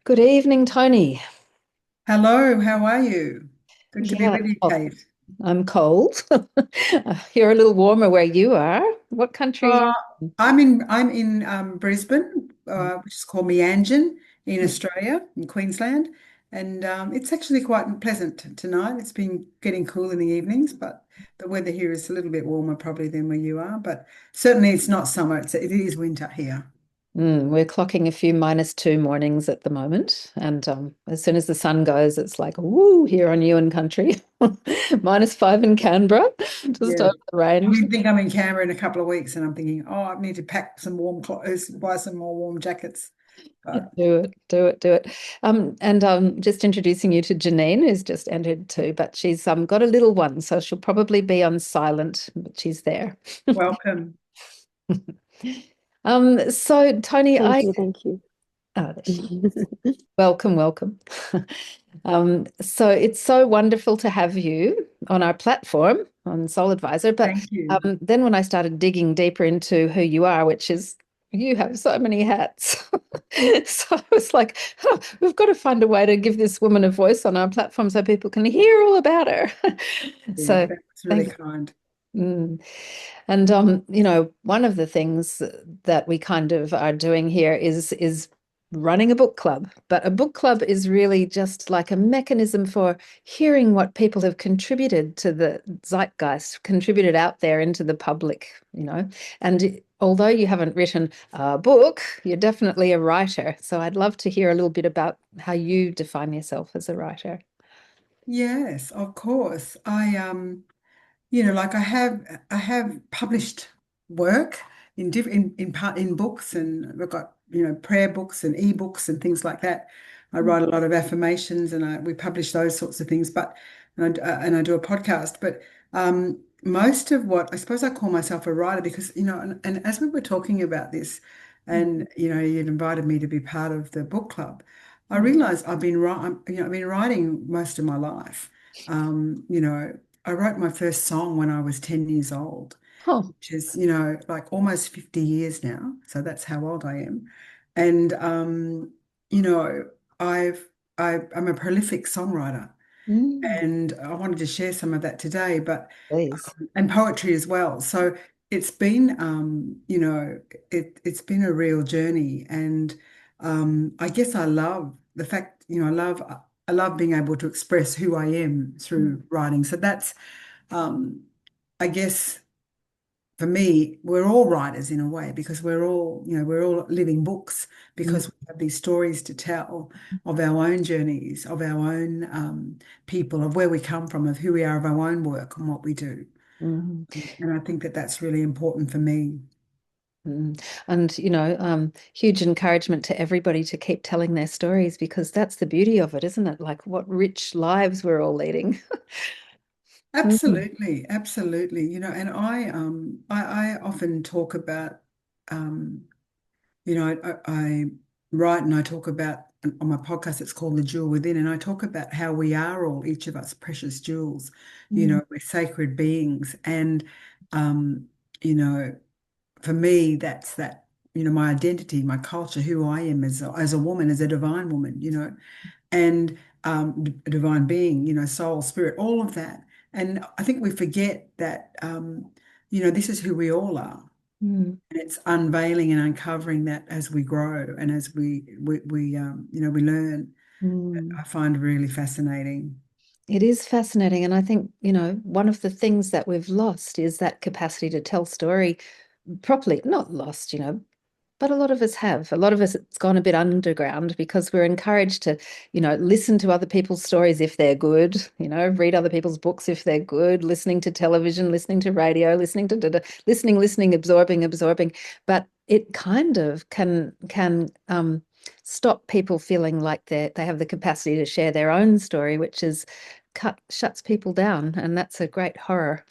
Good evening, Tony. Hello, how are you? Good to be Yeah, with you, oh, Kate. I'm cold. You're a little warmer where you are. What country are Uh, you I'm in Brisbane, in? which is called Meanjin in Australia, in Queensland, and it's actually quite pleasant tonight. It's been getting cool in the evenings, but the weather here is a little bit warmer probably than where you are. But certainly it's not summer; it is winter here. We're clocking a few -2 mornings at the moment, and as soon as the sun goes, it's like woo here on Ewan country. -5 in Canberra, just Yeah. over the range. I think I'm in Canberra in a couple of weeks, and I'm thinking, oh, I need to pack some warm clothes, buy some more warm jackets. But Do it, do it, do it. And just introducing you to Janine, who's just entered too, but she's got a little one, so she'll probably be on silent, but she's there. welcome. So Tony, Thank you, thank you. there she welcome, welcome. So it's so wonderful to have you on our platform on Soul Advisor. But Thank you. then when I started digging deeper into who you are, which is you have so many hats. So I was like, huh, we've got to find a way to give this woman a voice on our platform so people can hear all about her. Yeah, So that's really thank kind. Mm. And one of the things that we kind of are doing here is running a book club. But a book club is really just like a mechanism for hearing what people have contributed to the zeitgeist, contributed out there into the public, And although you haven't written a book, you're definitely a writer. So I'd love to hear a little bit about how you define yourself as a writer. Yes, of course. Like I have published work in different in books, and we've got, prayer books and ebooks and things like that. I write a lot of affirmations, and we publish those sorts of things. But and I do a podcast. But most of what I suppose I call myself a writer because and as we were talking about this, and you'd invited me to be part of the book club, I realized I've been writing most of my life. I wrote my first song when I was 10 years old, Oh, which is, like almost 50 years now. So that's how old I am. And, you know, I'm a prolific songwriter, mm, and I wanted to share some of that today, but, please. and poetry as well. So it's been, it's been a real journey. And I guess I love the fact, I love being able to express who I am through writing. So that's, um, I guess for me, we're all writers in a way because we're all living books Mm, because we have these stories to tell of our own journeys, of our own people, of where we come from, of who we are, of our own work and what we do. mm, And I think that that's really important for me. mm. And, huge encouragement to everybody to keep telling their stories because that's the beauty of it, isn't it? Like what rich lives we're all leading. Mm, Absolutely, absolutely. And I often talk about um, I write and I talk about on my podcast, it's called The Jewel Within, and I talk about how we are all, each of us, precious jewels. mm, We're sacred beings. And, um, you know, for me, that's that, my identity, my culture, who I am as a woman, as a divine woman, and a divine being, soul, spirit, all of that. And I think we forget that, this is who we all are. mm, And it's unveiling and uncovering that as we grow and as we learn. mm. I find really fascinating. It is fascinating. And I think, one of the things that we've lost is that capacity to tell story properly. Not lost, but a lot of us have. A lot of us, it's gone a bit underground because we're encouraged to, listen to other people's stories if they're good, read other people's books if they're good, listening to television, listening to radio, listening to listening, absorbing, absorbing. But it kind of can stop people feeling like they have the capacity to share their own story, which is shuts people down, and that's a great horror,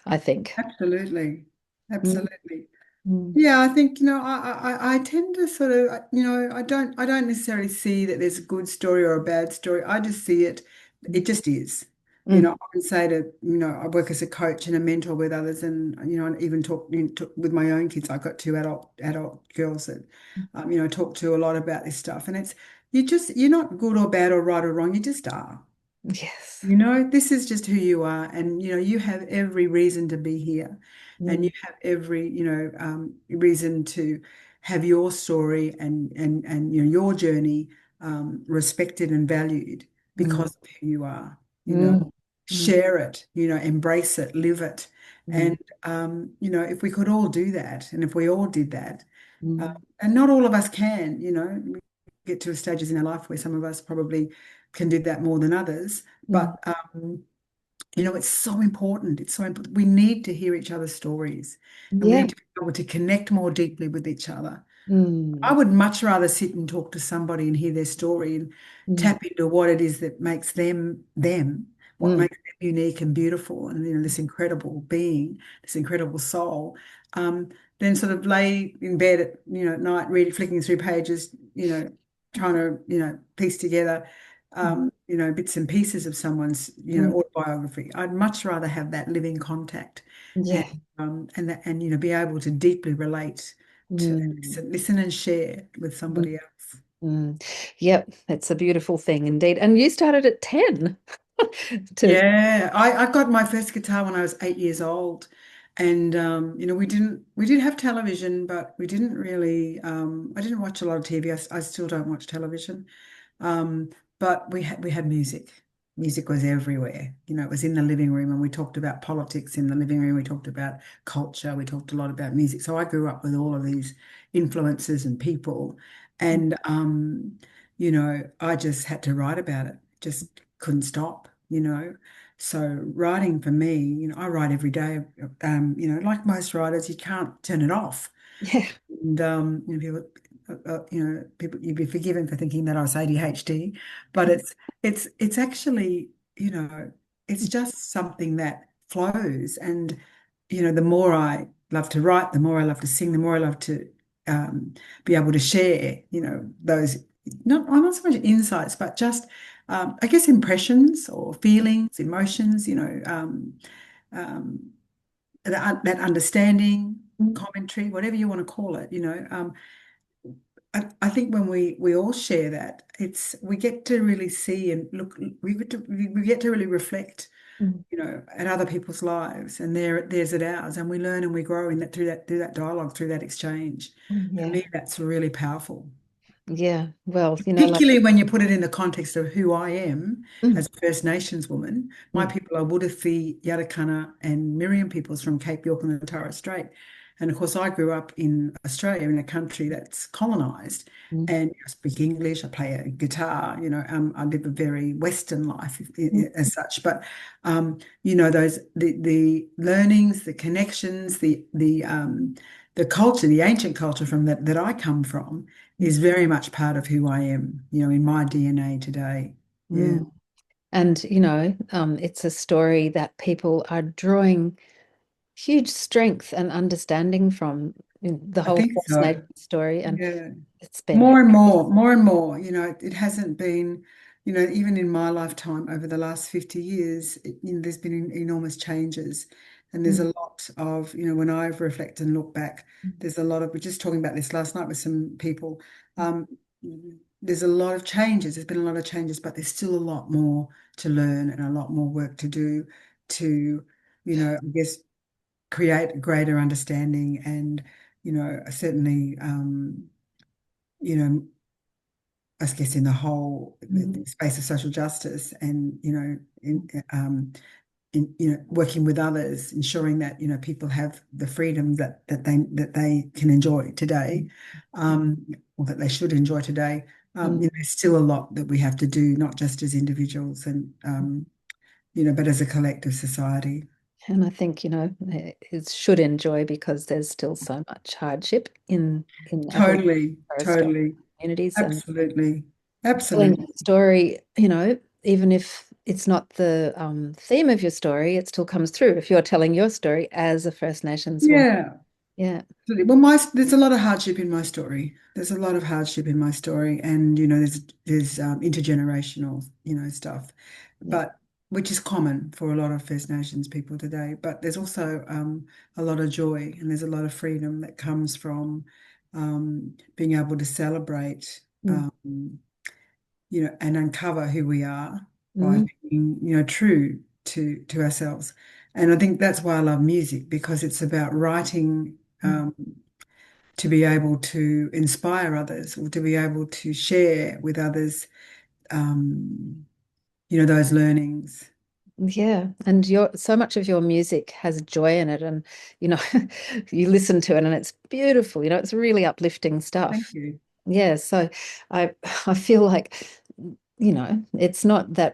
I think. Absolutely. Mm, Absolutely. mm, Yeah, I think, I tend to sort of, I don't necessarily see that there's a good story or a bad story. I just see it just is. mm, I can say I work as a coach and a mentor with others, and, and even talk with my own kids. I've got two adult girls that, talk to a lot about this stuff. And you're not good or bad or right or wrong. You just are. Yes. This is just who you are, and you have every reason to be here, and you Mm, have every, reason to have your story and your journey respected and valued mm, because of who you are. You know, mm, mm, share it, embrace it, live it, mm, and if we could all do that, and if we all did that, uh, mm. and not all of us can, we get to stages in our life where some of us probably can do that more than others. Mm. But it's so important. It's so important. We need to hear each other's stories, and we Yeah. need to be able to connect more deeply with each other. I Mm, would much rather sit and talk to somebody and hear their story and mm, tap into what it is that makes them them, what mm. makes them unique and beautiful, and this incredible being, this incredible soul. Um, then sort of lay in bed at night, reading, flicking through pages, trying to piece together bits and pieces of someone's Mm. autobiography. I'd much rather have that living contact and Yeah. be able to deeply relate to Mm, listen and share with mm, somebody else. mm. Yep, it's a beautiful thing indeed. And you started at 10 to, Yeah, I got my first guitar when I was 8 years old, and we did have television, but we didn't really. I didn't watch a lot of TV. I still don't watch television. Um, but we had music. Music was everywhere. It was in the living room, and we talked about politics in the living room. We talked about culture. We talked a lot about music. So I grew up with all of these influences and people, and I just had to write about it. Just couldn't stop. So writing for me, I write every day. Like most writers, you can't turn it off. yeah. And people, you'd be forgiven for thinking that I was ADHD, but it's actually, it's just something that flows. And the more I love to write, the more I love to sing, the more I love to um, be able to share, those not so much insights, but just I guess impressions or feelings, emotions, um, that understanding, commentary, whatever you want to call it, I think when we all share that, we get to really see and look, we get to really reflect, Mm, at other people's lives, and there's at ours, and we learn and we grow in that through that dialogue, through that exchange. For yeah. me, that's really powerful. Yeah. Well, like, Particularly when you put it in the context of who I am mm, as a First Nations woman. My mm, people are Wuddafi, Yadakana, and Miriam peoples from Cape York and the Torres Strait. And of course, I grew up in Australia, in a country that's colonized. mm, And I speak English, I play a guitar, I live a very Western life mm, as such. But, the learnings, the connections, the culture, the ancient culture from that I come from mm, is very much part of who I am, in my DNA today. Yeah, mm. And, it's a story that people are drawing huge strength and understanding from the I whole think First so. Nation story. And Yeah. it's been, More and more, more and more, it hasn't been, even in my lifetime over the last 50 years, there's been enormous changes. And there's mm, a lot of, when I reflect and look back, there's a lot of, we're just talking about this last night with some people. Um, there's a lot of changes. There's been a lot of changes, but there's still a lot more to learn and a lot more work to do to, I guess, create a greater understanding and, certainly, you know, I guess in the whole mm, the space of social justice and, working with others, ensuring that, people have the freedom that they can enjoy today, or that they should enjoy today. mm. There's still a lot that we have to do, not just as individuals and, but as a collective society. And I think, it should enjoy because there's still so much hardship in Aboriginal Totally, and Torres Strait totally, communities. And absolutely, telling your absolutely. story, even if it's not the theme of your story, it still comes through if you're telling your story as a First Nations woman. Yeah. Yeah. Absolutely. Well, there's a lot of hardship in my story. There's a lot of hardship in my story, and there's intergenerational, stuff, Yeah. but which is common for a lot of First Nations people today. But there's also a lot of joy, and there's a lot of freedom that comes from being able to celebrate Mm, and uncover who we are by Mm, being, true to ourselves. And I think that's why I love music, because it's about writing mm. to be able to inspire others, or to be able to share with others, um, those learnings. Yeah, and your so much of your music has joy in it, and you know, you listen to it and it's beautiful. It's really uplifting Thank stuff. you. Yeah, so I I feel like, it's not that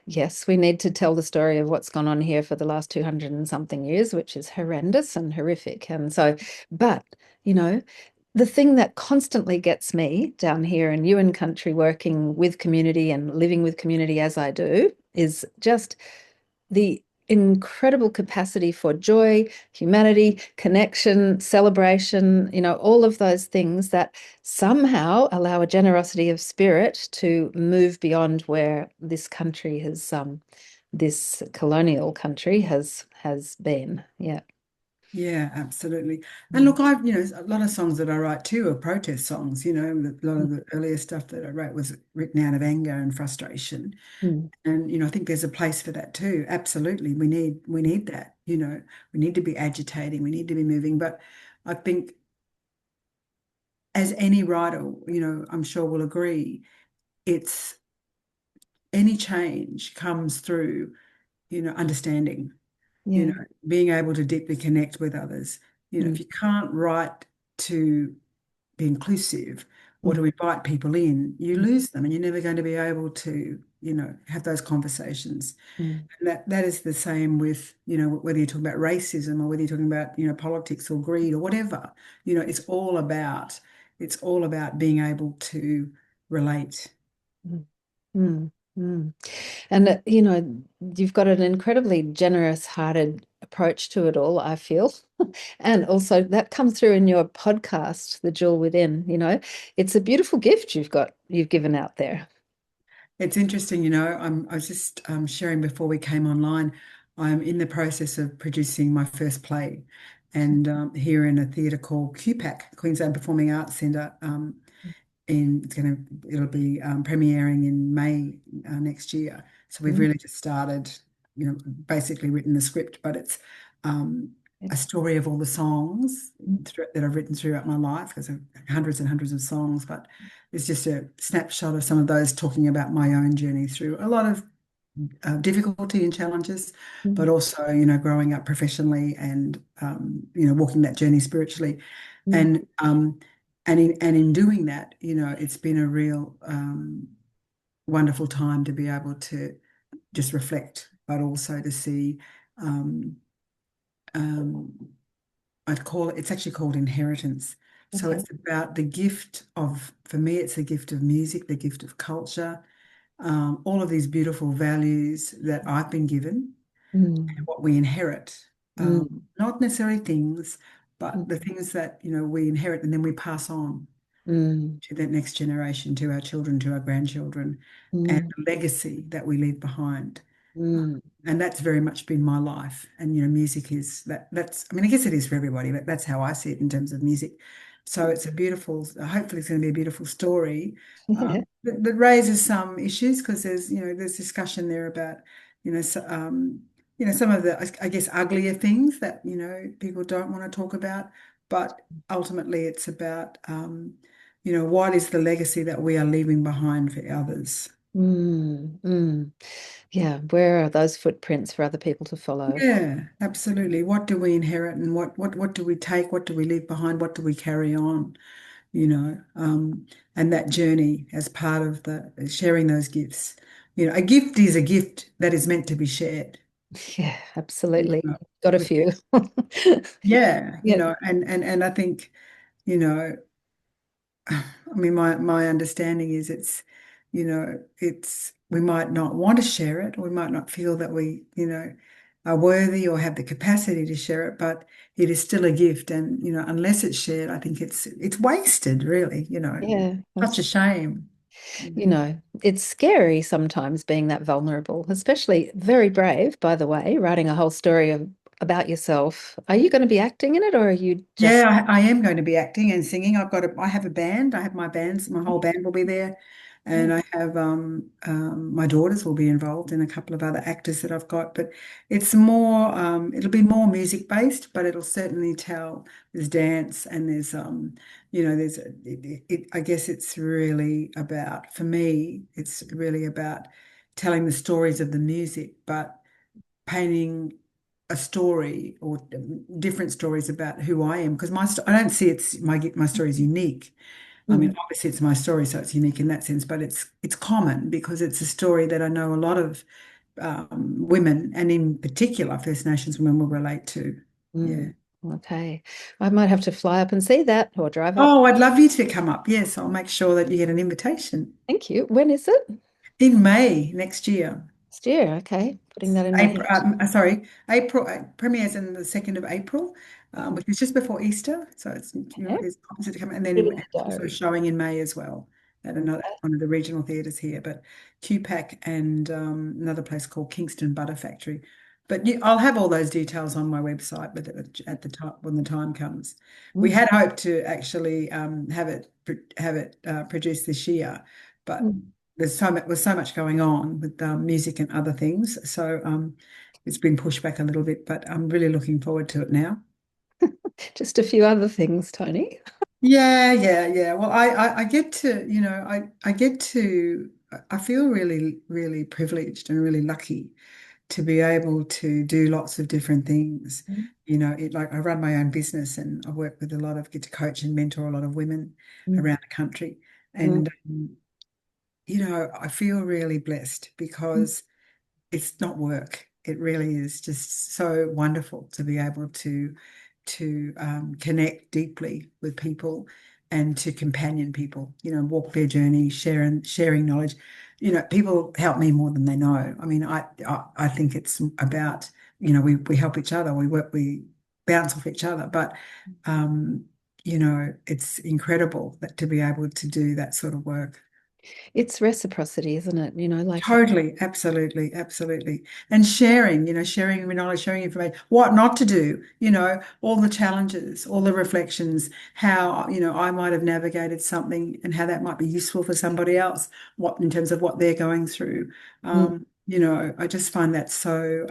yes, we need to tell the story of what's gone on here for the last 200 and something years, which is horrendous and horrific. And so, but, you know, the thing that constantly gets me down here in Ewan country, working with community and living with community as I do, is just the incredible capacity for joy, humanity, connection, celebration, all of those things that somehow allow a generosity of spirit to move beyond where this country has, this colonial country has been. Yeah. Yeah, absolutely. And Mm. look, a lot of songs that I write too are protest songs. A lot of the earlier stuff that I wrote was written out of anger and frustration. Mm. And, I think there's a place for that too. Absolutely. We need that, we need to be agitating, we need to be moving. But I think, as any writer, I'm sure will agree, it's any change comes through, understanding, you know, Yeah. being able to deeply connect with others. Mm. If you can't write to be inclusive or Mm. to invite people in, you lose them, and you're never going to be able to, have those conversations. Mm. And that is the same with, whether you're talking about racism, or whether you're talking about, politics or greed or whatever. It's all about being able to relate. Mm. Mm. Mm. And, you've got an incredibly generous-hearted approach to it all, I feel. And also that comes through in your podcast, The Jewel Within, It's a beautiful gift you've given out there. It's interesting, I was just sharing before we came online. I'm in the process of producing my first play, and here in a theatre called QPAC, Queensland Performing Arts Centre. It'll be premiering in May next year. So we've Mm. really just started, basically written the script, but it's a story of all the songs that I've written throughout my life, because I've hundreds and hundreds of songs. But it's just a snapshot of some of those, talking about my own journey through a lot of difficulty and challenges, but Mm. also, growing up professionally, and walking that journey spiritually. Mm. And in doing that, it's been a real wonderful time to be able to just reflect, but also to see. Um, um, it's actually called inheritance. So Okay. it's about the gift of, for me, it's the gift of music, the gift of culture, all of these beautiful values that I've been given, Mm. what we inherit. Mm. Not necessarily things, but Mm. the things that, we inherit and then we pass on Mm. to that next generation, to our children, to our grandchildren, and Mm. the legacy that we leave behind. Mm. And that's very much been my life. And, music is that's, I mean, I guess it is for everybody, but that's how I see it in terms of music. So it's hopefully it's going to be a beautiful story, Yeah. that raises some issues, because there's discussion there about, some of the, I guess, uglier things that, people don't want to talk about. But ultimately it's about, what is the legacy that we are leaving behind for others. Mm. Mm. Yeah. Where are those footprints for other people to follow? Yeah, absolutely. What do we inherit, and what do we take? What do we leave behind? What do we carry on? And that journey as part of the sharing those gifts. A gift is a gift that is meant to be shared. Yeah, You absolutely. know, Got a with, few. yeah, Yeah. and I think, you know, I mean, my understanding is it's we might not want to share it, or we might not feel that we, are worthy or have the capacity to share it, but it is still a gift. And, unless it's shared, I think it's wasted, really, Yeah. such a shame. It's scary sometimes being that vulnerable, especially very brave, by the way, writing a whole story about yourself. Are you going to be acting in it or are you just, Yeah, I am going to be acting and singing. I have a band. I have my bands. My whole band will be there. And I have my daughters will be involved in a couple of other actors that I've got, but it's more it'll be more music based, but it'll certainly tell there's dance and there's there's I guess it's really about for me it's really about telling the stories of the music, but painting a story or different stories about who I am because I don't see it's my story is unique. I mean, Mm, obviously it's my story, so it's unique in that sense, but it's common because it's a story that I know a lot of women, and in particular First Nations women, will relate to. Yeah. mm. Okay. I might have to fly up and see that or drive up. Oh, I'd love you to come up. Yes, I'll make sure that you get an invitation Thank you. When is it? in May next year. Next year. Okay. Putting that in my April, head. sorry, April premieres in the 2nd of April, Oh, which is just before Easter. So okay. it's opposite to come. And Put it then in the it's also diary. showing in May as well at another Okay. one of the regional theatres here, but QPAC and another place called Kingston Butter Factory. But I'll have all those details on my website at the time when the time comes. We Mm, had hoped to actually have it produced this year, but mm. was so much going on with music and other things. So it's been pushed back a little bit, but I'm really looking forward to it now. Just a few other things, Tony. Yeah, yeah, yeah. Well, I get to, I get to, I feel really, really privileged and really lucky to be able to do lots of different things. Mm, Like I run my own business and I work with a lot of, get to coach and mentor a lot of women mm, around the country. mm, And, I feel really blessed mm. because it's not work. It really is just so wonderful to be able to connect deeply with people and to companion people, walk their journey, sharing knowledge. People help me more than they know. I mean, I think it's about, we help each other, we bounce off each other, but it's incredible that to be able to do that sort of work. It's reciprocity, isn't it? Like that. Totally, absolutely, absolutely. And sharing knowledge, sharing information, what not to do, all the challenges, all the reflections, how, I might have navigated something and how that might be useful for somebody else, what in terms of what they're going through. Mm. I just find that so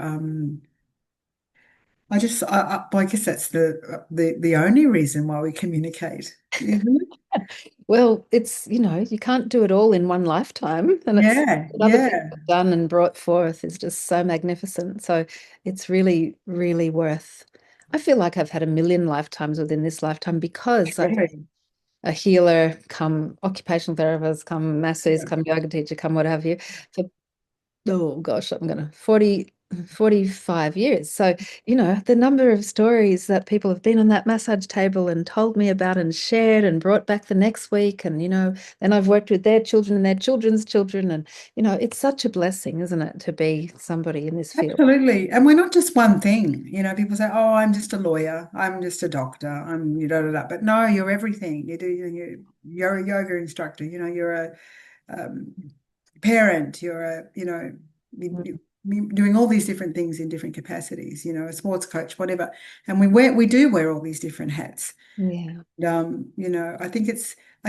well, I guess that's the only reason why we communicate, isn't it? Well, you can't do it all in one lifetime. And it's Yeah, what other people yeah, have done and brought forth is just so magnificent. So it's really, really worth. I feel like I've had a million lifetimes within this lifetime because I've really. a healer, come occupational therapist, come masseuse, Yeah, come yoga teacher, come what have you, for oh gosh, I'm gonna 45 years. So, the number of stories that people have been on that massage table and told me about and shared and brought back the next week. And, then I've worked with their children and their children's children. And, it's such a blessing, isn't it, to be somebody in this field? absolutely. And we're not just one thing. People say, oh, I'm just a lawyer, I'm just a doctor, I'm you da. But no, you're everything. You're a yoga instructor, you're a um, parent, you're you're doing all these different things in different capacities, a sports coach, whatever. And we do wear all these different hats. Yeah, I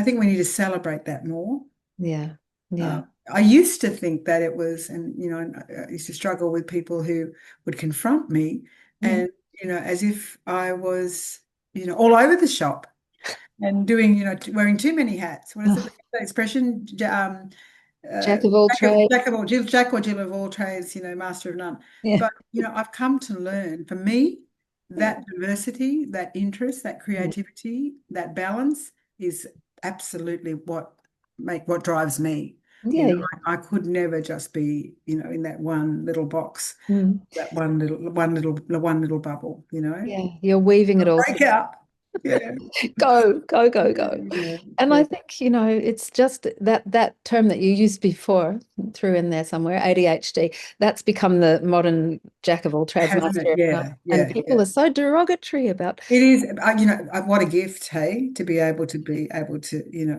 think we need to celebrate that more. yeah, Uh, yeah. I used to think that it was, and I used to struggle with people who would confront me, Mm. and as if I was, all over the shop and doing, wearing too many hats. What is it? Oh, The expression? jack of all trades. Jack or Jill of all trades, master of none. Yeah, But I've come to learn. For me, yeah, that diversity, that interest, that yeah, creativity, that balance is absolutely what drives me. yeah. Yeah. I could never just be, in that one little box, Mm. that one little bubble. Yeah, you're weaving it all Break out. Yeah. go, go, go, Yeah, go. yeah, And I yeah. think, it's just that term that you used before, threw in there somewhere, ADHD, that's become the modern jack of all trades, Hasn't it? master of none. Yeah, And yeah, people yeah. are so derogatory about. It is, what a gift, hey, to be able to, Yeah,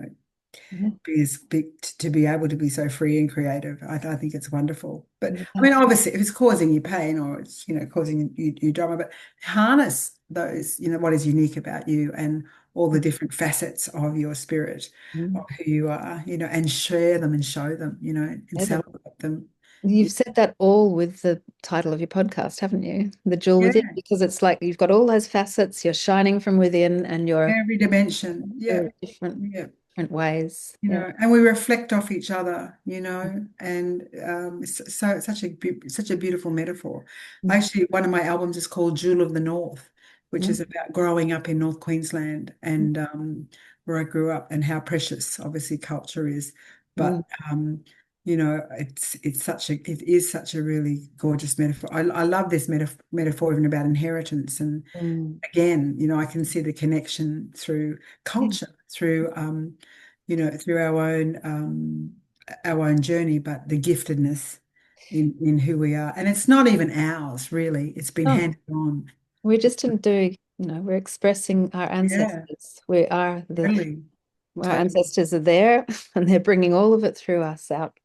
to be able to be so free and creative. I think it's wonderful. But I yeah, mean, obviously, if it's causing you pain or it's, causing you drama, but harness those, what is unique about you and all the different facets of your spirit, Mm. of who you are, and share them and show them, and Yeah, celebrate them. you've said that all with the title of your podcast, haven't you? The Jewel Within, Yeah, because it's like you've got all those facets, you're shining from within and you're every dimension. Yeah, very different, yeah. different ways. Yeah. And we reflect off each other, and so it's such a beautiful metaphor. Mm. Actually, one of my albums is called Jewel of the North, which Mm. is about growing up in North Queensland and where I grew up and how precious, obviously, culture is. Mm. But it is such a really gorgeous metaphor. I love this metaphor even about inheritance and Mm. again, I can see the connection through Yeah. culture, through through our own journey, but the giftedness in who we are. And it's not even ours, really. It's been No, handed on. we're just in doing, we're expressing our Yeah, ancestors. We are totally. our Totally. ancestors are there and they're bringing all of it through us out.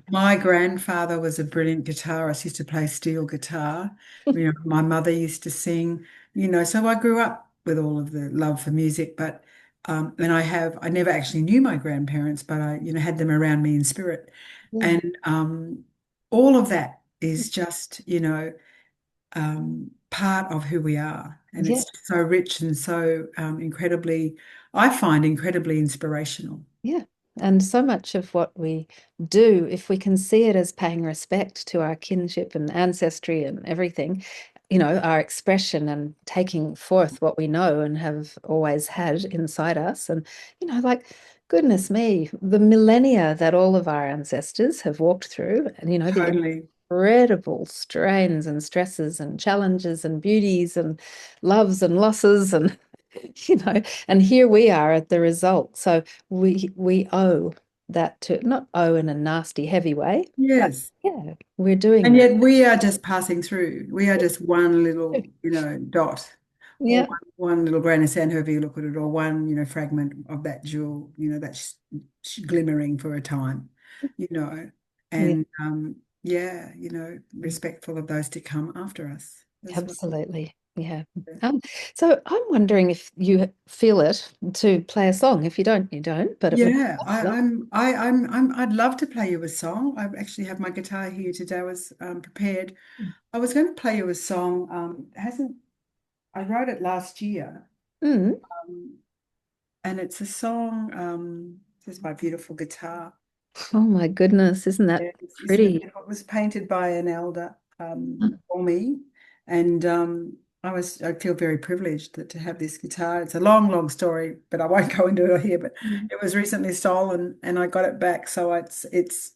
My grandfather was a brilliant guitarist, used to play steel guitar. My mother used to sing, so I grew up with all of the love for music, but and I never actually knew my grandparents, but I, had them around me in spirit. Yeah. And all of that is just, part of who we are. And Yeah. it's so rich and so I find incredibly inspirational. Yeah. And so much of what we do, if we can see it as paying respect to our kinship and ancestry and everything, our expression and taking forth what we know and have always had inside us. And, like, goodness me, the millennia that all of our ancestors have walked through, and, the Totally. incredible strains and stresses and challenges and beauties and loves and losses and and here we are at the result. So we owe that to, not owe in a nasty heavy way, but Yes. yeah, we're doing And that. yet we are just passing through. We are just one little, dot or Yeah, one little grain of sand, however you look at it, or one, fragment of that jewel, that's glimmering for a time, you know, yeah, and yeah, respectful of those to come after us as well. absolutely. Yeah. Um, so I'm wondering if you feel it to play a song. If you don't, you don't, but it would be Yeah, lovely. I'd love to play you a song. I actually have my guitar here today. I was prepared. I was going to play you a song. It hasn't I wrote it last year. Mm. Um, and it's a song, this is my beautiful guitar. Oh my goodness, isn't that Yeah, isn't it pretty? beautiful? It was painted by an elder Mm. for me. And I feel very privileged to have this guitar. It's a long, long story, but I won't go into it here. But it was recently stolen and I got it back. So it's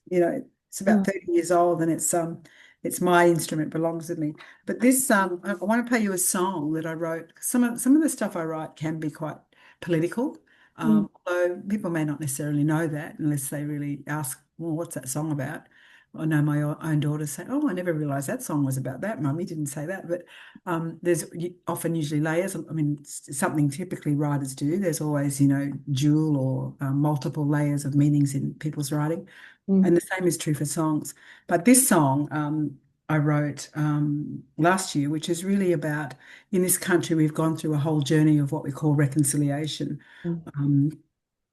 about Oh. 30 years old and it's my instrument, belongs to me. But this I want to play you a song that I wrote. Some of the stuff I write can be quite political. Mm. Although people may not necessarily know that unless they really ask, well, what's that song about? I know my own daughters say, oh, I never realized that song was about that. Mummy didn't say that. But there's often usually layers. I mean, it's something typically writers do. There's always, dual or multiple layers of meanings in people's writing. Mm. And the same is true for songs. But this song I wrote last year, which is really about in this country, we've gone through a whole journey of what we call reconciliation, Mm. um,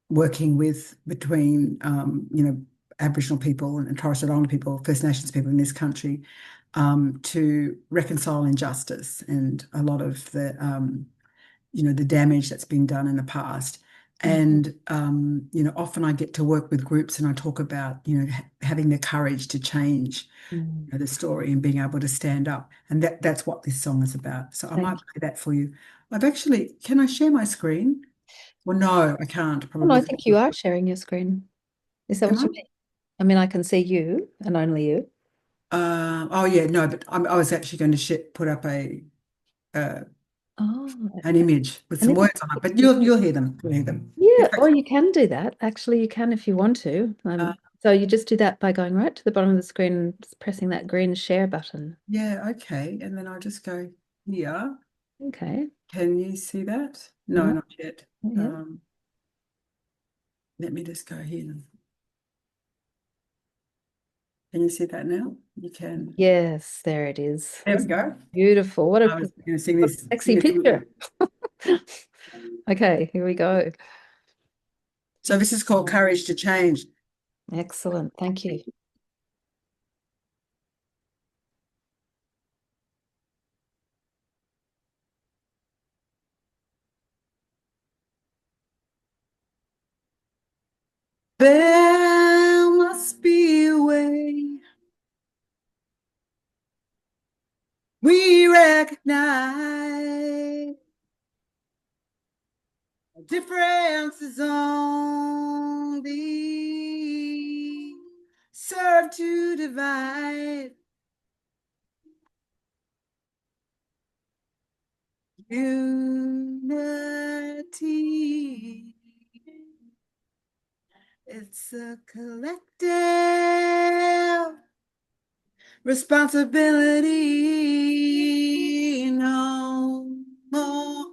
working with between Aboriginal people and Torres Strait Islander people, First Nations people in this country, to reconcile injustice and a lot of the damage that's been done in the past. Mm. And often I get to work with groups and I talk about having the courage to change Mm. the story and being able to stand up. And that's what this song is about. So I might Thank play that for you. Can I share my screen? Well, no, I can't Oh, no, I probably. think you are sharing your screen. Is that Am what I? you mean? I mean, I can see you and only you. Oh yeah, no, but I was actually going to put up uh, Oh, an image with and some if words on it, but you'll hear them. You'll hear them. yeah, It's or okay. you can do that. Actually, you can if you want to. Uh, So you just do that by going right to the bottom of the screen and just pressing that green share button. yeah, okay. And then I'll just go here. Okay. Can you see that? No, No, not yet. not yet. Um, Let me just go here. Can you see that now? You can. Yes, there it is. There we go. Beautiful. I was going to What a sing sexy this little picture. Okay, here we go. So this is called Courage to Change. Excellent. Thank you. There must be a way we recognize differences only serve to divide. Unity, it's a collective responsibility. No more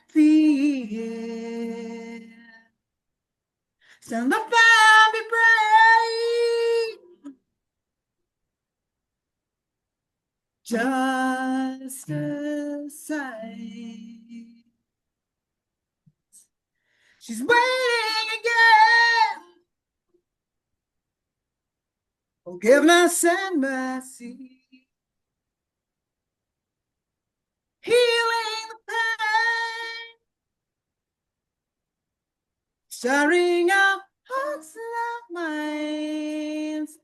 fear. Stand up and be brave. Just a sign. She's waiting again. Forgiveness and mercy. Healing the pain. Stirring our hearts and our minds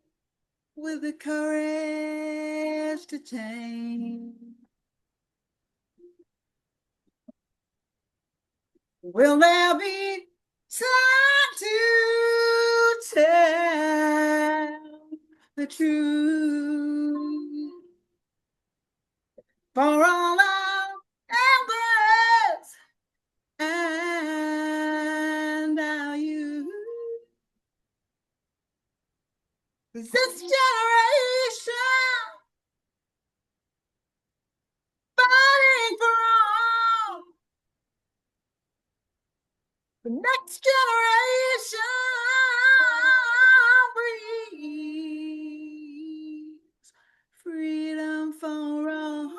with the courage to change. Will there be time to tell the truth for all our elders and our youth? 'Cause this generation fighting for all the next generation breathes freedom for all.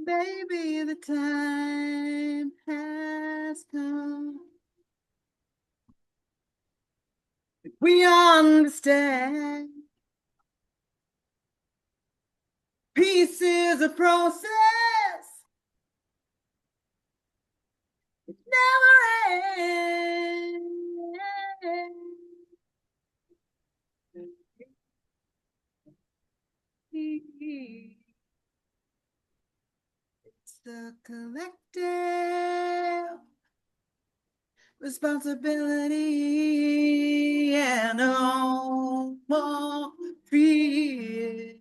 Baby, the time has come. We understand peace is a process. It never ends. It's the collective responsibility and no more fear.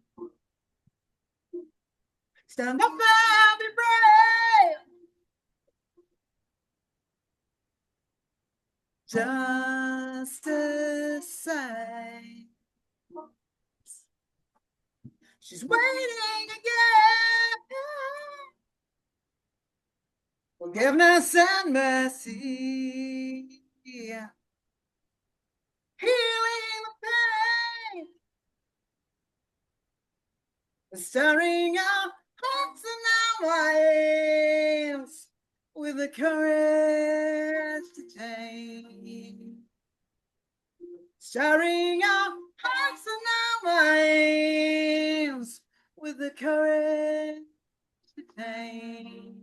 Stand up and be brave. Just a sign. She's waiting again. Forgiveness and mercy. Yeah. Healing the pain. Stirring our hearts and our minds with the courage to change. Stirring our hearts and our minds with the courage to change.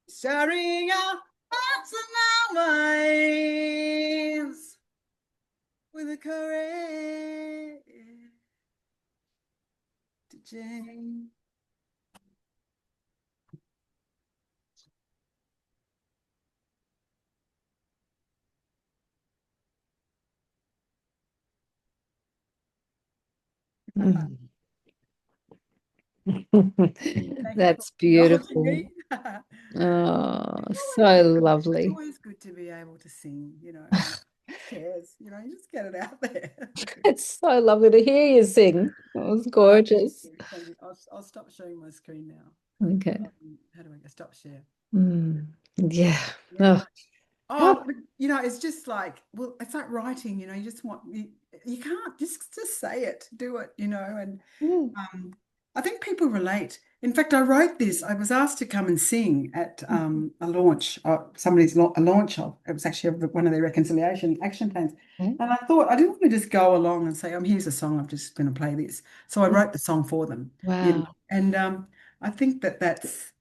Stirring our hearts and our minds with the courage to change. Mm. Thank you for That's indulging beautiful. me. Oh, so It's lovely. always good to be able to sing, and who cares? You just get it out there. It's so lovely to hear you sing. It was Oh, thank gorgeous. you. Thank you. I'll stop showing my screen now. Okay. How do I go? Stop share. Mm. Yeah. Yeah. Oh, Oh, but, it's just like, well, it's like writing, you just want, you can't just say it, do it, and Mm. um, I think people relate. In fact, I wrote this. I was asked to come and sing at a launch, a launch of. It was actually one of their reconciliation action plans, Okay. and I thought I didn't want to just go along and say, here's a song. I'm just going to play this." So I Mm. wrote the song for them, Wow. and I think that that's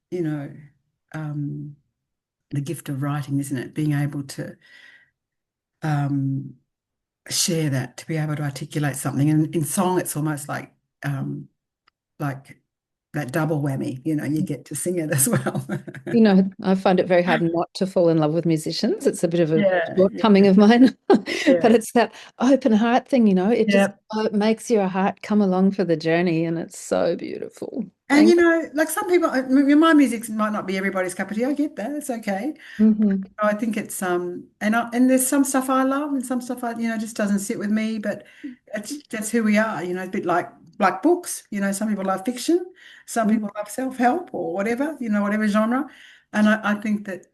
um, the gift of writing, isn't it? Being able to um, share that, to be able to articulate something, and in song, it's almost um, like that double whammy, you get to sing it as well. I find it very hard not to fall in love with musicians. It's a bit of a Yeah, shortcoming of mine, but yeah, it's that open heart thing, it just yeah. it makes your heart come along for the journey, and it's so beautiful. And Thank like some people, my music might not be everybody's cup of tea. I get that. It's okay. you. I think it's and there's some stuff I love and some stuff I just doesn't sit with me, but that's who we are, a bit like books, some people love fiction, some Mhm. people love self-help or whatever, whatever genre. And I think that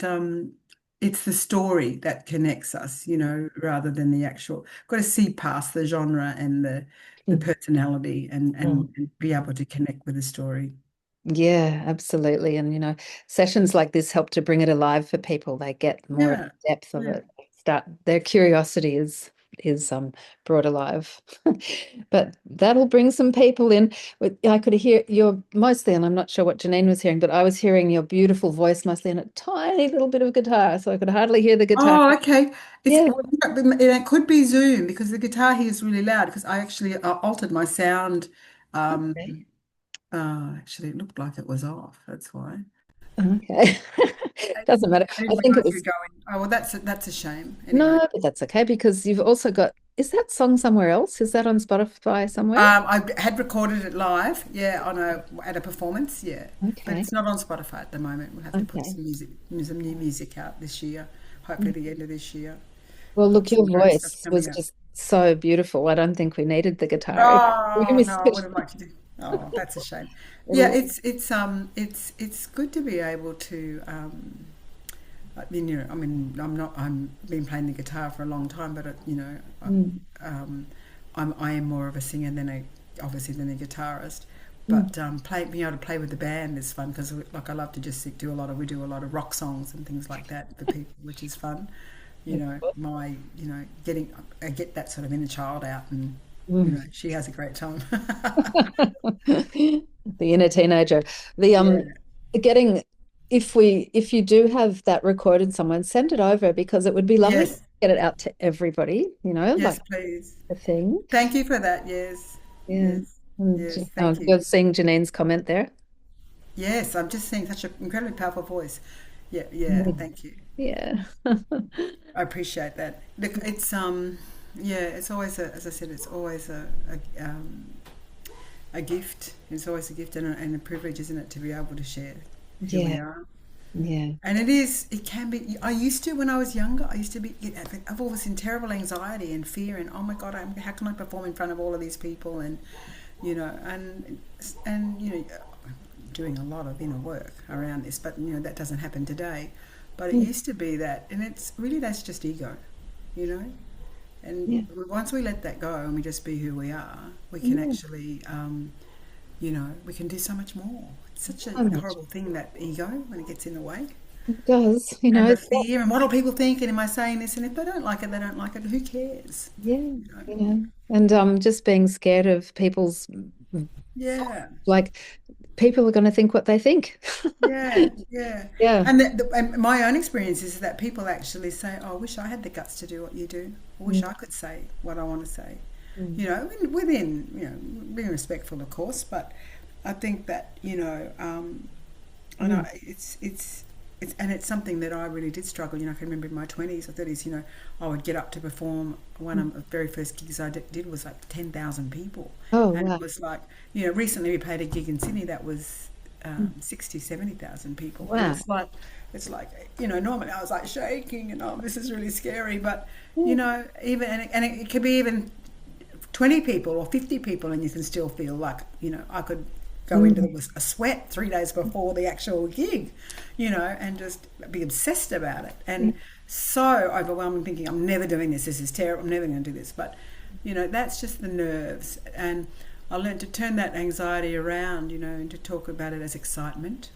it's the story that connects us, rather than the actual, got to see past the genre and the Mm. personality Mm. and be able to connect with the story. Yeah, absolutely. And sessions like this help to bring it alive for people. They get more of Yeah. the depth of Yeah. it. Start their curiosity is brought alive. But that'll bring some people in. I could hear your mostly, and I'm not sure what Janine was hearing, but I was hearing your beautiful voice mostly and a tiny little bit of guitar, so I could hardly hear the guitar. Oh, okay. Yeah. It could be Zoom because the guitar here is really loud because I actually altered my sound. Um, Okay. Actually, it looked like it was off. That's why. Okay. Doesn't matter. I I didn't think it realize you was were going. Oh, well, that's a shame. Anyway, no, but that's okay because you've also got, is that song somewhere else? Is that on Spotify somewhere? I had recorded it live, yeah, at a performance, yeah, but Okay. it's not on Spotify at the moment. We'll have to put Okay. some new music out this year. Hopefully, the end of this year. Well, Got look, your some great stuff voice was coming up. just so beautiful. I don't think we needed the guitar. We Oh no, missed I would it. have liked to do. Oh, that's a shame. Yeah, It'll, it's good to be able to. I'm been playing the guitar for a long time, but mm, um, I am more of a singer than obviously than a guitarist. mm, But being able to play with the band is fun because like I love to just we do a lot of rock songs and things like that for people, which is fun. I get that sort of inner child out, and mm. she has a great time. The inner teenager. The Yeah. getting if you do have that recorded somewhere, send it over because it would be lovely to Yes. get it out to everybody, Yes, like please. a thing. Thank you for that. Yes. Yeah. Yes. And Yes. Thank you. you're seeing Janine's comment there. Yes, I'm just seeing such an incredibly powerful voice. Yeah, yeah, Mm. thank you. Yeah. I appreciate that. Look, it's yeah, it's always as I said, it's always a gift. It's always a gift and a privilege, isn't it, to be able to share who we Yeah. are. Yeah. And it can be. I used to, when I was younger, I used to I've always seen terrible anxiety and fear, and oh my God, how can I perform in front of all of these people, and and doing a lot of inner work around this, but that doesn't happen today. But it Mm. used to be that, and it's really that's just ego, you know. And Yeah. once we let that go and we just be who we are, we can Yeah. actually, we can do so much more. It's such So a much. horrible thing, that ego, when it gets in the way, It does, and the fear, and what do people think, and am I saying this? And if they don't like it, they don't like it. Who cares? yeah, You know? and just being scared of people's Yeah. like people are going to think what they think. Yeah, yeah. Yeah. And my own experience is that people actually say, "Oh, I wish I had the guts to do what you do. I wish Mm, I could say what I want to say." mm, Within, being respectful, of course, but I think that, I know mm, and it's something that I really did struggle. I can remember in my 20s or 30s, I would get up to perform. One mm. of the very first gigs I did was like 10,000 people. Oh, And it wow. was like, recently we played a gig in Sydney that was Mm. 60, 70,000 people. And Wow. it's like, normally I was like shaking and, oh, this is really scary. But, Mm, even, and it could be even 20 people or 50 people, and you can still feel like, I could go into mm, a sweat 3 days before the actual gig, and just be obsessed about it. yeah, And so overwhelming, thinking, I'm never doing this. This is terrible. I'm never going to do this. But that's just the nerves. And I learned to turn that anxiety around, and to talk about it as excitement,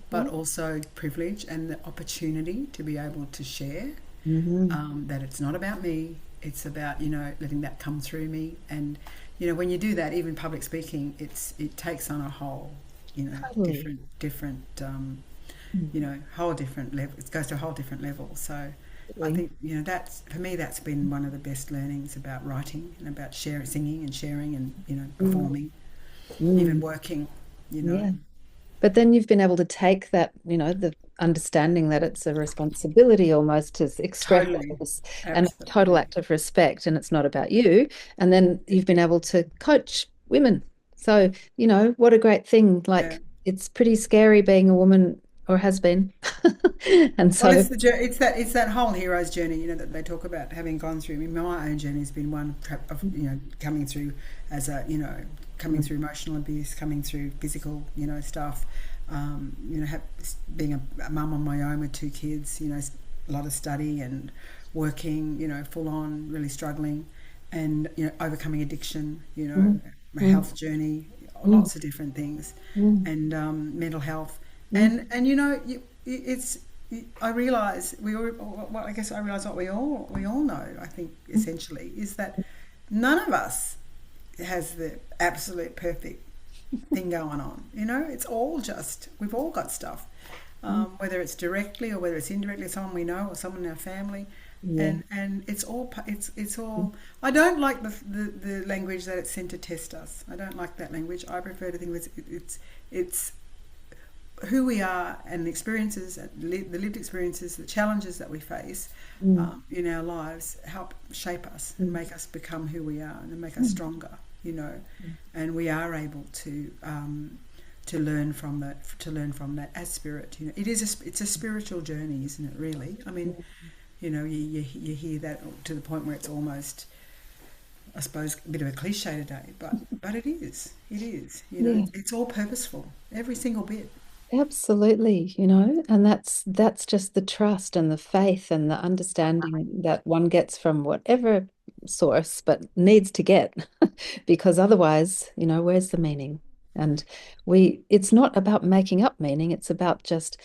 but Okay. also privilege and the opportunity to be able to share, Hmm. that it's not about me. It's about, letting that come through me. And, when you do that, even public speaking, it takes on a whole, Totally. whole different level. It goes to a whole different level. So I Totally. think, that's, for me, that's been one of the best learnings about writing and about sharing, singing and sharing and, Mm. performing, even Mm. working, you know. Yeah. But then you've been able to take that, the understanding that it's a responsibility almost to express Totally. this and a total Absolutely. act of respect, and it's not about you. And then you've been able to coach women. So, what a great thing. Yeah. Like, it's pretty scary being a woman or has been. And Well, so, it's that whole hero's journey, that they talk about having gone through. I mean, my own journey has been one of, coming through as a, coming mm, through emotional abuse, coming through physical, stuff. Being a mum on my own with two kids, a lot of study and working, full on, really struggling, and overcoming addiction, mm, my mm, health journey, mm, lots of different things, mm, and mental health, mm, and it's. I realise we all. Well, I guess I realise what we all know. I think mm, essentially is that none of us has the absolute perfect thing going on. It's all just we've all got stuff, mm. whether it's directly or whether it's indirectly, someone we know or someone in our family, Yeah. and it's Mm, all. I don't like the language that it's sent to test us. I don't like that language. I prefer to think it's who we are and the experiences, the lived experiences, the challenges that we face mm, in our lives help shape us and mm, make us become who we are and make us mm, stronger. You know, mm. and we are able to learn from that. To learn from that as spirit. It's a spiritual journey, isn't it? Really. I mean, you hear that to the point where it's almost, I suppose, a bit of a cliche today, but it is. It is. Yeah. It's all purposeful. Every single bit. Absolutely, and that's just the trust and the faith and the understanding that one gets from whatever source, but needs to get, because otherwise, where's the meaning? And it's not about making up meaning, it's about just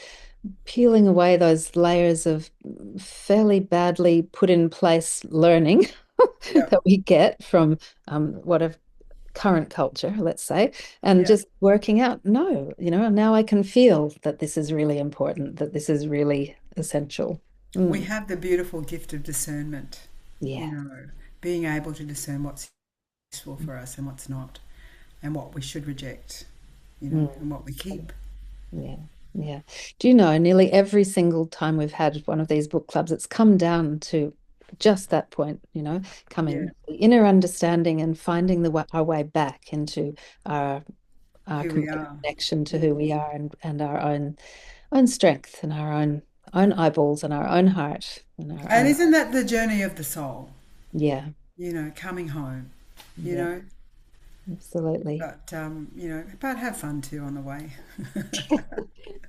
peeling away those layers of fairly badly put in place learning Yeah. that we get from whatever current culture, let's say, and Yeah. just working out, no, now I can feel that this is really important, that this is really essential. We Mm, have the beautiful gift of discernment, you yeah. know, being able to discern what's useful for us and what's not, and what we should reject, Mm, and what we keep. yeah. Yeah. Do you know, nearly every single time we've had one of these book clubs, it's come down to just that point, Yeah. coming the inner understanding and finding our way back into our Who we complete are. connection to who we Mm. are, and our own strength and our own eyeballs and our own heart and our And own. isn't that the journey of the soul? Yeah, Coming home, you yeah, know, absolutely. but have fun too on the way.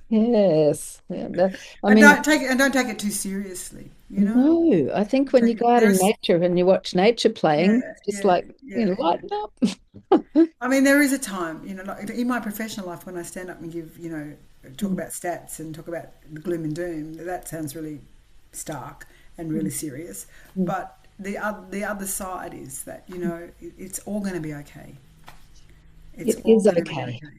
Yes. Yeah, I And mean, don't take it too seriously, no, I think when you Take go it. out in There's nature and you watch nature Yeah, playing, it's just yeah, like, yeah, yeah. lighten up. I mean, there is a time, like in my professional life when I stand up and give, talk Mm, about stats and talk about the gloom and doom. That sounds really stark and really mm, serious. mm. But the other side is that it's all going to be okay. It's It all is going to be okay. okay.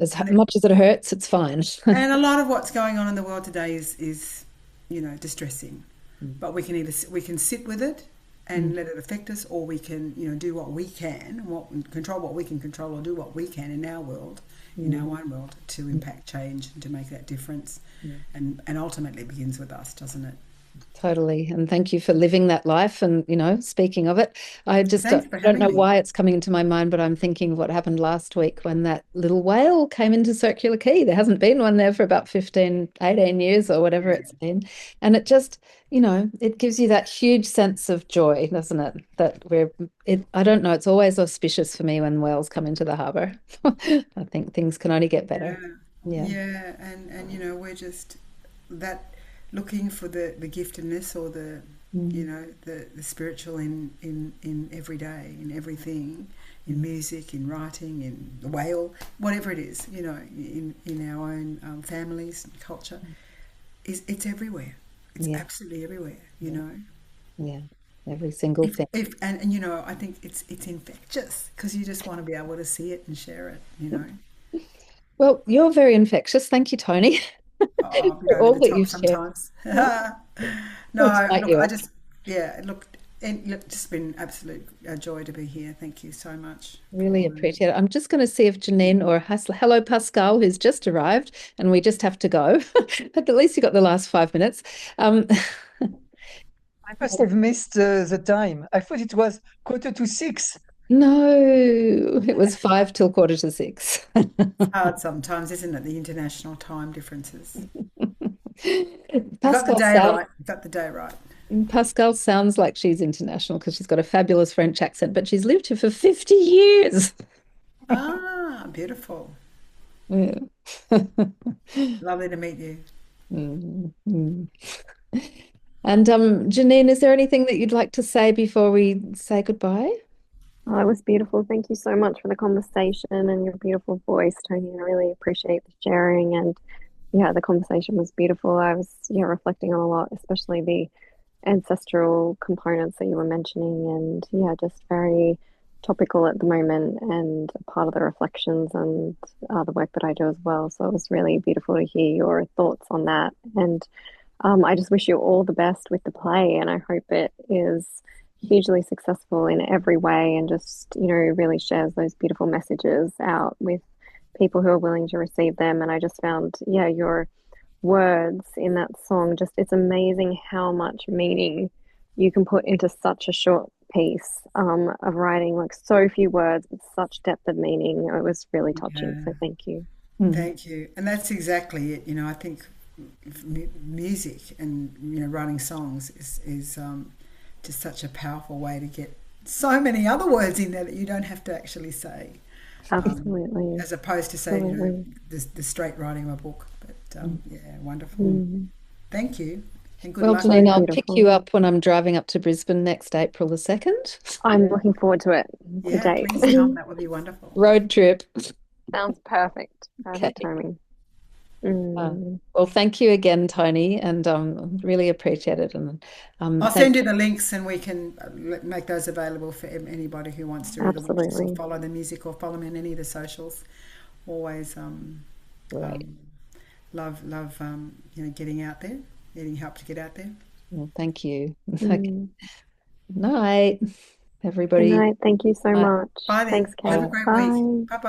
As And much as it hurts, it's fine. and a lot of what's going on in the world today is distressing. Mm, But we can sit with it mm, and let it affect us, or we can do what we can, control what we can control, or do what we can in our world, in mm, our own world, to mm, impact change and to make that difference. mm. And ultimately it begins with us, doesn't it? Totally. And thank you for living that life. And, speaking of it, I Thanks for don't having know me. why it's coming into my mind, but I'm thinking of what happened last week when that little whale came into Circular Quay. There hasn't been one there for about 15, 18 years or whatever Yeah, it's been. And it just, it gives you that huge sense of joy, doesn't it? I don't know, it's always auspicious for me when whales come into the harbour. I think things can only get better. yeah, Yeah. yeah. And we're just that looking for the giftedness or you Mm. know, the spiritual in every day, in everything, in music, in writing, in the whale, whatever it is, you know, in our own families and culture, is it's everywhere. It's Yeah, absolutely everywhere, you yeah, know. yeah. Every single thing. If and you know, I think it's infectious because you just want to be able to see it and share it, you know. Well, you're very infectious. Thank you, Tony, Oh, a bit for over all the that top you've shared. sometimes. Oh, we'll No, tonight look, you I up. just, yeah, look, and look, just been absolute joy to be here. Thank you so much Really for, appreciate it. I'm just going to see if Janine or hello Pascal, who's just arrived, and we just have to go. But at least you got the last 5 minutes. Um, I must have missed the time. I thought it was 5:45. no, it was 5 till 5:45. hard sometimes, isn't it? The international time differences. You got the Pascal day sound, right. You got the day right. Pascal sounds like she's international because she's got a fabulous French accent, but she's lived here for 50 years. Ah, beautiful. Yeah. Lovely to meet you. Mm, mm. And Janine, is there anything that you'd like to say before we say goodbye? Oh, it was beautiful. Thank you so much for the conversation and your beautiful voice, Tony. I really appreciate the sharing. And yeah, the conversation was beautiful. I was, yeah, reflecting on a lot, especially the ancestral components that you were mentioning. And yeah, just very topical at the moment and a part of the reflections and the work that I do as well. So it was really beautiful to hear your thoughts on that. And I just wish you all the best with the play, and I hope it is hugely successful in every way and just, really shares those beautiful messages out with people who are willing to receive them. And I just found, yeah, your words in that song, just it's amazing how much meaning you can put into such a short piece of writing, like so few words, but such depth of meaning. It was really touching. Yeah, So thank you. Mm. thank you. And that's exactly it. You know, I think music and writing songs is just such a powerful way to get so many other words in there that you don't have to actually say, Absolutely. as opposed to say Absolutely. the straight writing of a book. But Mm. yeah, wonderful. Mm. Thank you, and good Well, luck. Janine, So I'll pick you beautiful. up when I'm driving up to Brisbane next April the 2nd. I'm looking forward to it, the Yeah, date. please come. That would be wonderful. Road trip. Sounds perfect. Okay. Perfect timing. Uh, Mm, well, thank you again, Tony, and really appreciate it. And I'll thank send you the links, and we can make those available for anybody who wants to either watch this or absolutely. follow the music or follow me on any of the socials. Always Great. um, love getting out there, needing help to get out there. Well, thank you. Okay. Mm. Night, Good everybody. night. Thank you so Night. much. Bye Thanks, then. Have a Kate. Bye. great week. Bye. Bye bye.